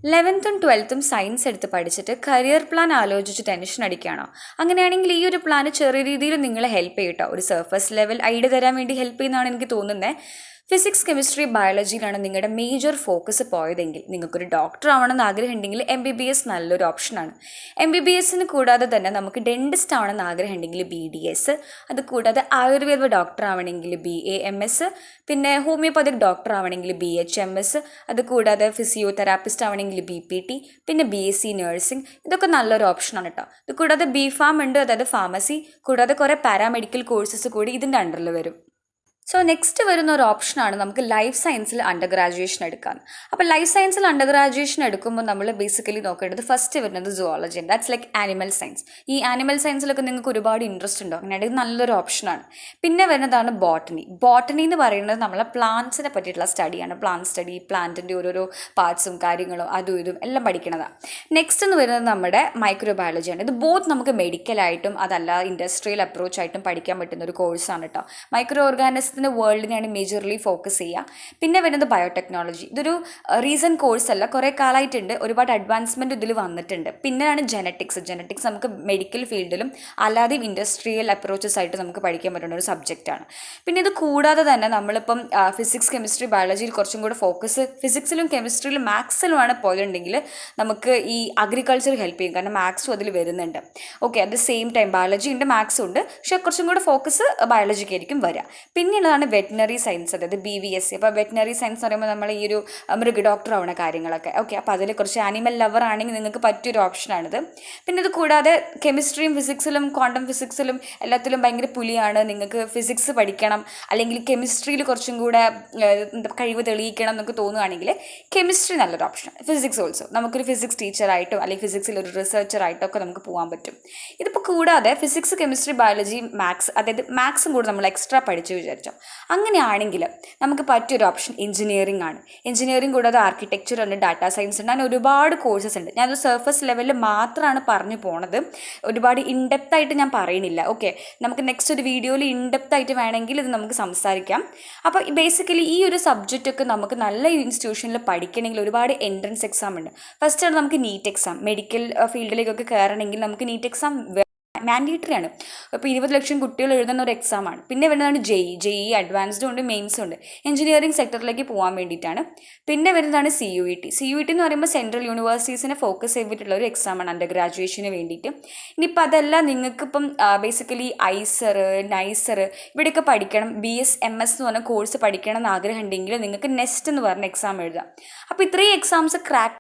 11th 12th science എടുത്ത് പഠിച്ചിട്ട് career plan ആലോചിച്ച് ടെൻഷൻ അടിക്കുകയാണോ? അങ്ങനെയാണെങ്കിൽ ഈ ഒരു പ്ലാൻ ചെറിയ രീതിയിൽ നിങ്ങളെ ഹെൽപ്പ് ചെയ്യട്ടോ. ഒരു സർഫസ് ലെവൽ ഐഡിയ തരാൻ വേണ്ടി ഹെൽപ്പ് ചെയ്യുന്നതാണ് എനിക്ക് തോന്നുന്നത്. ഫിസിക്സ്, കെമിസ്ട്രി, ബയോളജിയിലാണ് നിങ്ങളുടെ മേജർ ഫോക്കസ് പോയതെങ്കിൽ, നിങ്ങൾക്കൊരു ഡോക്ടർ ആവണമെന്ന് ആഗ്രഹമുണ്ടെങ്കിൽ MBBS നല്ലൊരു ഓപ്ഷനാണ്. MBBSന് കൂടാതെ തന്നെ നമുക്ക് ഡെന്റിസ്റ്റ് ആവണമെന്ന് ആഗ്രഹമുണ്ടെങ്കിൽ BDS, അത് കൂടാതെ ആയുർവേദ ഡോക്ടർ ആവണമെങ്കിൽ BAMS, പിന്നെ ഹോമിയോപ്പതിക് ഡോക്ടർ ആവണമെങ്കിൽ BHMS, അത് കൂടാതെ ഫിസിയോതെറാപ്പിസ്റ്റ് ആവണമെങ്കിൽ BPT, പിന്നെ BSc നഴ്സിംഗ്, ഇതൊക്കെ നല്ലൊരു ഓപ്ഷനാണ് കേട്ടോ. ഇത് കൂടാതെ BPharm ഉണ്ട്, അതായത് ഫാർമസി, കൂടാതെ കുറേ പാരാമെഡിക്കൽ കോഴ്സസ് കൂടി ഇതിൻ്റെ അണ്ടറിൽ വരും. സോ നെക്സ്റ്റ് വരുന്ന ഒരു ഓപ്ഷനാണ് നമുക്ക് ലൈഫ് സയൻസിൽ അണ്ടർ ഗ്രാജുവേഷൻ എടുക്കാൻ. അപ്പോൾ ലൈഫ് സയൻസിൽ അണ്ടർ ഗ്രാജുവേഷൻ എടുക്കുമ്പോൾ നമ്മൾ ബേസിക്കലി നോക്കേണ്ടത് ഫസ്റ്റ് വരുന്നത് zoology, that's like animal science. ഈ ആനിമൽ സയൻസിലൊക്കെ നിങ്ങൾക്ക് ഒരുപാട് ഇൻട്രസ്റ്റ് ഉണ്ടോ? അങ്ങനെയാണെങ്കിൽ നല്ലൊരു ഓപ്ഷനാണ്. പിന്നെ വരുന്നതാണ് ബോട്ടണി. ബോട്ടണി എന്ന് പറയുന്നത് നമ്മളെ പ്ലാന്റ്സിനെ പറ്റിയിട്ടുള്ള സ്റ്റഡിയാണ്. പ്ലാന്റ് സ്റ്റഡി, പ്ലാന്റിൻ്റെ ഓരോരോ പാർട്സും കാര്യങ്ങളും അതും ഇതും എല്ലാം പഠിക്കണതാണ്. നെക്സ്റ്റ് എന്ന് വരുന്നത് നമ്മുടെ മൈക്രോബയോളജിയാണ്. ഇത് ബോത്ത് നമുക്ക് മെഡിക്കലായിട്ടും അതല്ല ഇൻഡസ്ട്രിയൽ അപ്രോച്ചായിട്ടും പഠിക്കാൻ പറ്റുന്ന ഒരു കോഴ്സാണ് കേട്ടോ. മൈക്രോ ഓർഗാനിസത്തിൻ്റെ വേൾഡിനെയാണ് മേജർലി ഫോക്കസ് ചെയ്യുക. പിന്നെ വരുന്നത് ബയോടെക്നോളജി. ഇതൊരു റീസെൻറ്റ് കോഴ്സല്ല, കുറേ കാലമായിട്ടുണ്ട്, ഒരുപാട് അഡ്വാൻസ്മെൻറ്റ് ഇതിൽ വന്നിട്ടുണ്ട്. പിന്നെയാണ് ജെനറ്റിക്സ്. ജെനറ്റിക്സ് നമുക്ക് മെഡിക്കൽ ഫീൽഡിലും അല്ലാതെ ഇൻഡസ്ട്രിയൽ അപ്രോച്ചസ് ആയിട്ട് നമുക്ക് പഠിക്കാൻ പറ്റുന്ന ഒരു സബ്ജക്റ്റാണ്. പിന്നെ ഇത് കൂടാതെ തന്നെ നമ്മളിപ്പം ഫിസിക്സ്, കെമിസ്ട്രി, ബയോളജിയിൽ കുറച്ചും കൂടെ ഫോക്കസ് ഫിസിക്സിലും കെമിസ്ട്രിയിലും മാത്സിലുമാണ് പോയിട്ടുണ്ടെങ്കിൽ നമുക്ക് ഈ അഗ്രികൾച്ചർ ഹെൽപ്പ് ചെയ്യും, കാരണം മാത്സും അതിൽ വരുന്നുണ്ട്. Okay, at the same time biology ഉണ്ട്, മാത്സും ഉണ്ട്, പക്ഷേ കുറച്ചും കൂടെ ഫോക്കസ് ബയോളജിക്കായിരിക്കും വരിക. പിന്നെയുള്ളതാണ് വെറ്റിനറി സയൻസ്, അതായത് BVSc. അപ്പോൾ വെറ്റിനറി സയൻസ് എന്ന് പറയുമ്പോൾ നമ്മൾ ഈ ഒരു മൃഗ ഡോക്ടർ ആവുന്ന കാര്യങ്ങളൊക്കെ. ഓക്കെ, അപ്പോൾ അതിൽ കുറച്ച് ആനിമൽ ലവർ ആണെങ്കിൽ നിങ്ങൾക്ക് പറ്റിയൊരു ഓപ്ഷനാണിത്. പിന്നെ ഇത് കൂടാതെ കെമിസ്ട്രിയും ഫിസിക്സിലും ക്വാണ്ടം ഫിസിക്സിലും എല്ലാത്തിലും ഭയങ്കര പുലിയാണ്, നിങ്ങൾക്ക് ഫിസിക്സ് പഠിക്കണം അല്ലെങ്കിൽ കെമിസ്ട്രിയിൽ കുറച്ചും കൂടെ കഴിവ് തെളിയിക്കണം എന്നൊക്കെ തോന്നുകയാണെങ്കിൽ കെമിസ്ട്രി നല്ലൊരു ഓപ്ഷൻ. ഫിസിക്സ് ഓൾസോ, നമുക്കൊരു ഫിസിക്സ് ടീച്ചറായിട്ടോ അല്ലെങ്കിൽ ഫിസിക്സിൽ ഒരു റിസർച്ചറായിട്ടോ ഒക്കെ നമുക്ക് പോകാൻ പറ്റും. ഇതിപ്പോൾ കൂടാതെ ഫിസിക്സ്, കെമിസ്ട്രി, ബയോളജി, മാത്സ്, അതായത് മാത്സും കൂടെ നമ്മൾ എക്സ്ട്രാ പഠിച്ചു വിചാരിച്ചോ. അങ്ങനെയാണെങ്കിൽ നമുക്ക് പറ്റിയൊരു ഓപ്ഷൻ എഞ്ചിനീയറിംഗ് ആണ്. എഞ്ചിനീയറിംഗ് കൂടാതെ ആർക്കിടെക്ചർ ഉണ്ട്, ഡാറ്റാ സയൻസ് ഉണ്ട്, അങ്ങനെ ഒരുപാട് കോഴ്സസ് ഉണ്ട്. ഞാനത് സർഫസ് ലെവലിൽ മാത്രമാണ് പറഞ്ഞു പോണത്, ഒരുപാട് ഇൻഡെപ്ത് ആയിട്ട് ഞാൻ പറയണില്ല. ഓക്കെ, നമുക്ക് നെക്സ്റ്റ് ഒരു വീഡിയോയിൽ ഇൻഡെപ്ത് ആയിട്ട് വേണമെങ്കിൽ ഇത് നമുക്ക് സംസാരിക്കാം. അപ്പോൾ ബേസിക്കലി ഈ ഒരു സബ്ജക്റ്റൊക്കെ നമുക്ക് നല്ല ഇൻസ്റ്റിറ്റ്യൂഷനിൽ പഠിക്കണമെങ്കിൽ ഒരുപാട് എൻട്രൻസ് എക്സാം ഉണ്ട്. ഫസ്റ്റാണ് നമുക്ക് നീറ്റ് എക്സാം. മെഡിക്കൽ ഫീൽഡിലേക്കൊക്കെ കയറണമെങ്കിൽ നമുക്ക് നീറ്റ് എക്സാം മാൻഡേറ്ററി ആണ്. ഇപ്പോൾ 20 ലക്ഷം കുട്ടികൾ എഴുതുന്ന ഒരു എക്സാമാണ്. പിന്നെ വരുന്നതാണ് JEE അഡ്വാൻസ്ഡും ഉണ്ട്, മെയിൻസും ഉണ്ട്, എഞ്ചിനീയറിംഗ് സെക്ടറിലേക്ക് പോകാൻ വേണ്ടിയിട്ടാണ്. പിന്നെ വരുന്നതാണ് CUET എന്ന് പറയുമ്പോൾ സെൻട്രൽ യൂണിവേഴ്സിറ്റീസിനെ ഫോക്കസ് ചെയ്തിട്ടുള്ള ഒരു എക്സാമാണ് അണ്ടർ ഗ്രാജുവേഷന് വേണ്ടിയിട്ട്. ഇനിയിപ്പോൾ അതല്ല, നിങ്ങൾക്കിപ്പം ബേസിക്കലി ഐസർ, നൈസർ ഇവിടെയൊക്കെ പഠിക്കണം, BSMS എന്ന് പറഞ്ഞ കോഴ്സ് പഠിക്കണം എന്ന് ആഗ്രഹം ഉണ്ടെങ്കിൽ നിങ്ങൾക്ക് നെസ്റ്റ് എന്ന് പറഞ്ഞ എക്സാം എഴുതാം. അപ്പോൾ ഇത്രയും എക്സാംസ് ക്രാക്ക്